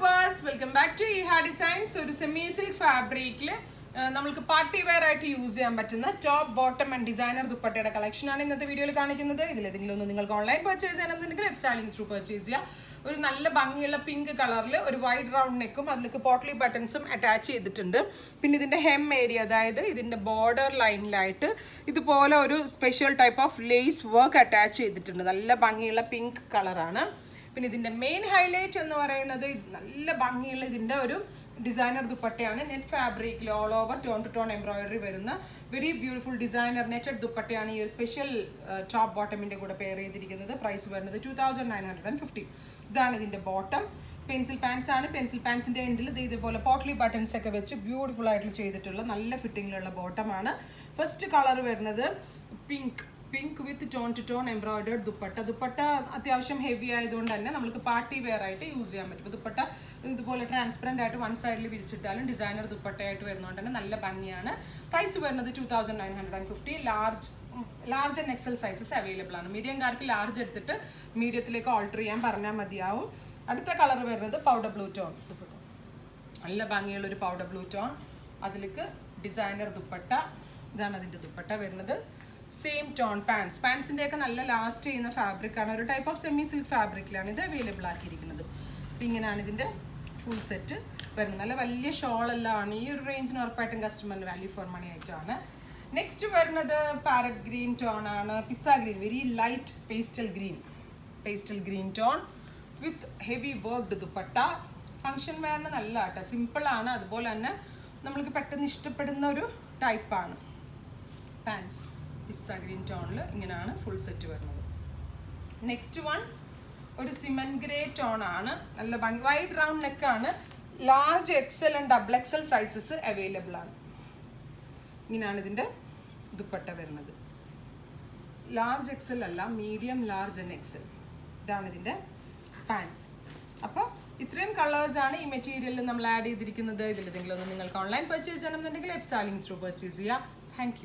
viewers, welcome back to EHA Designs. ഒരു semi silk ഫാബ്രിക്കിൽ നമുക്ക് പാർട്ടി വെയർ ആയിട്ട് യൂസ് ചെയ്യാൻ പറ്റുന്ന ടോപ്പ് ബോട്ടം ആൻഡ് ഡിസൈനർ ദുപ്പട്ടയുടെ കളക്ഷനാണ് ഇന്നത്തെ വീഡിയോയിൽ കാണിക്കുന്നത്. ഇതിലേതെങ്കിലും ഒന്ന് നിങ്ങൾക്ക് ഓൺലൈൻ പർച്ചേസ് ചെയ്യണമെന്നുണ്ടെങ്കിൽ വെബ്സൈറ്റിംഗ് ത്രൂ പർച്ചേസ് ചെയ്യാം. ഒരു നല്ല ഭംഗിയുള്ള പിങ്ക് കളറിൽ ഒരു വൈഡ് റൗണ്ട് നെക്കും അതിലേക്ക് പോട്ട്ലി ബട്ടൺസും അറ്റാച്ച് ചെയ്തിട്ടുണ്ട്. പിന്നെ ഇതിൻ്റെ ഹെം ഏരിയ, അതായത് ഇതിൻ്റെ ബോർഡർ ലൈനിലായിട്ട് ഇതുപോലെ ഒരു special type of lace work attach ചെയ്തിട്ടുണ്ട്. നല്ല ഭംഗിയുള്ള പിങ്ക് കളറാണ്. പിന്നെ ഇതിൻ്റെ മെയിൻ ഹൈലൈറ്റ് എന്ന് പറയുന്നത് നല്ല ഭംഗിയുള്ള ഇതിൻ്റെ ഒരു ഡിസൈനർ ദുപ്പട്ടയാണ്. നെറ്റ് ഫാബ്രിക്കിൽ all over tone to tone embroidery വരുന്ന വെരി ബ്യൂട്ടിഫുൾ ഡിസൈനർ നെറ്റഡ് ദുപ്പട്ടയാണ് ഈ ഒരു സ്പെഷ്യൽ ടോപ്പ് ബോട്ടമിൻ്റെ കൂടെ പെയർ ചെയ്തിരിക്കുന്നത്. പ്രൈസ് വരുന്നത് 2950. ഇതാണ് ഇതിൻ്റെ ബോട്ടം. പെൻസിൽ പാൻസ് ആണ്. പെൻസിൽ പാൻസിൻ്റെ എൻഡിൽ ഇതേപോലെ പോട്ട്ലി ബട്ടൺസ് ഒക്കെ വെച്ച് ബ്യൂട്ടിഫുൾ ആയിട്ട് ചെയ്തിട്ടുള്ള നല്ല ഫിറ്റിങ്ങിലുള്ള ബോട്ടമാണ്. ഫസ്റ്റ് കളർ വരുന്നത് pink with tone to tone embroidered dupatta അത്യാവശ്യം ഹെവി ആയതുകൊണ്ട് തന്നെ നമുക്ക് പാർട്ടി വെയർ ആയിട്ട് യൂസ് ചെയ്യാൻ പറ്റും. ദുപ്പട്ട ഇതുപോലെ ട്രാൻസ്പെറൻ്റ് ആയിട്ട് വൺ സൈഡിൽ വിരിച്ചിട്ടാലും ഡിസൈനർ ദുപ്പട്ടയായിട്ട് വരുന്നതുകൊണ്ട് തന്നെ നല്ല ഭംഗിയാണ്. പ്രൈസ് വരുന്നത് 2950. Large and XL sizes available ആണ്. മീഡിയംകാർക്ക് ലാർജ് എടുത്തിട്ട് മീഡിയത്തിലേക്ക് ഓൾട്ടർ ചെയ്യാൻ പറഞ്ഞാൽ മതിയാവും. അടുത്ത കളർ വരുന്നത് പൗഡർ ബ്ലൂ ടോൺ ദുപ്പട്ട. നല്ല ഭംഗിയുള്ളൊരു പൗഡർ ബ്ലൂ ടോൺ, അതിലേക്ക് ഡിസൈനർ ദുപ്പട്ട. ഇതാണ് അതിൻ്റെ ദുപ്പട്ട വരുന്നത്. സെയിം ടോൺ പാൻസിൻ്റെ ഒക്കെ നല്ല ലാസ്റ്റ് ചെയ്യുന്ന ഫാബ്രിക്കാണ്. ഒരു ടൈപ്പ് ഓഫ് സെമി സിൽക്ക് ഫാബ്രിക്കിലാണ് ഇത് അവൈലബിൾ ആക്കിയിരിക്കുന്നത്. അപ്പം ഇങ്ങനെയാണ് ഇതിൻ്റെ ഫുൾ സെറ്റ് വരുന്നത്. നല്ല വലിയ ഷോളെല്ലാം ആണ്. ഈ ഒരു റേഞ്ചിന് ഉറപ്പായിട്ടും കസ്റ്റമറിന് വാല്യൂ ഫോർ മണി ആയിട്ടാണ്. നെക്സ്റ്റ് വരുന്നത് പാരറ്റ് ഗ്രീൻ ടോൺ ആണ്. പിസ്സ green, very light pastel green tone with heavy worked dupatta. Function വെയറിന് നല്ല ആട്ടോ, സിമ്പിളാണ്. അതുപോലെ തന്നെ നമ്മൾക്ക് പെട്ടെന്ന് ഇഷ്ടപ്പെടുന്ന ഒരു ടൈപ്പാണ്. പാൻസ് പിസ്സ ഗ്രീൻ ടോണിൽ ഇങ്ങനെയാണ് ഫുൾ സെറ്റ് വരുന്നത്. നെക്സ്റ്റ് വൺ ഒരു സിമന്റ് ഗ്രേ ടോൺ ആണ്. നല്ല ഭംഗി, വൈഡ് റൗണ്ട് നെക്കാണ്. Large XL and double XL sizes available ആണ്. ഇങ്ങനെയാണ് ഇതിൻ്റെ ദുപ്പട്ട വരുന്നത്. ലാർജ് എക്സൽ അല്ല, മീഡിയം, ലാർജ് ആൻഡ് എക്സൽ. ഇതാണ് ഇതിൻ്റെ പാൻസ്. അപ്പോൾ ഇത്രയും കളേഴ്സാണ് ഈ മെറ്റീരിയലിൽ നമ്മൾ ആഡ് ചെയ്തിരിക്കുന്നത്. ഇതിലേതെങ്കിലും ഒന്ന് നിങ്ങൾക്ക് ഓൺലൈൻ പർച്ചേസ് ചെയ്യണമെന്നുണ്ടെങ്കിൽ വെബ്സൈറ്റിംഗ് ത്രൂ പർച്ചേസ് ചെയ്യുക. Thank you.